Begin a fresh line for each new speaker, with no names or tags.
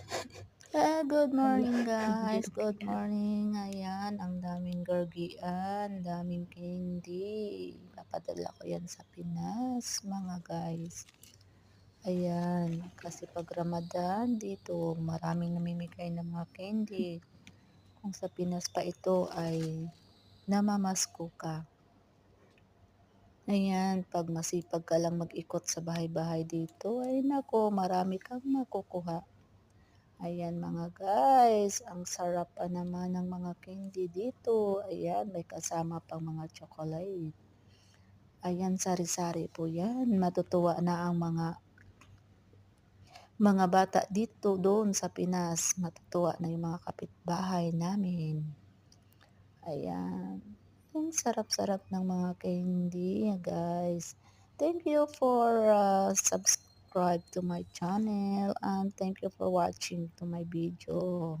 Good
Hala,
morning guys, good
gergi-an.
morning. Ayan, ang daming gargian, daming candy. Papadala ko yan sa Pinas, mga guys. Ayan, kasi pag Ramadan dito, maraming namimigay ng mga candy. Kung sa Pinas pa ito ay namamasko ka. Ayan, pag masipag ka lang mag-ikot sa bahay-bahay dito, ay nako, marami kang makukuha. Ayan mga guys, ang sarap pa naman ng mga candy dito. Ayan, may kasama pang mga chocolate. Ayan, sari-sari po yan. Matutuwa na ang mga bata dito doon sa Pinas. Matutuwa na yung mga kapitbahay namin. Ayan. Ang sarap-sarap ng mga candy, guys. Thank you for subscribe to my channel and thank you for watching to my video.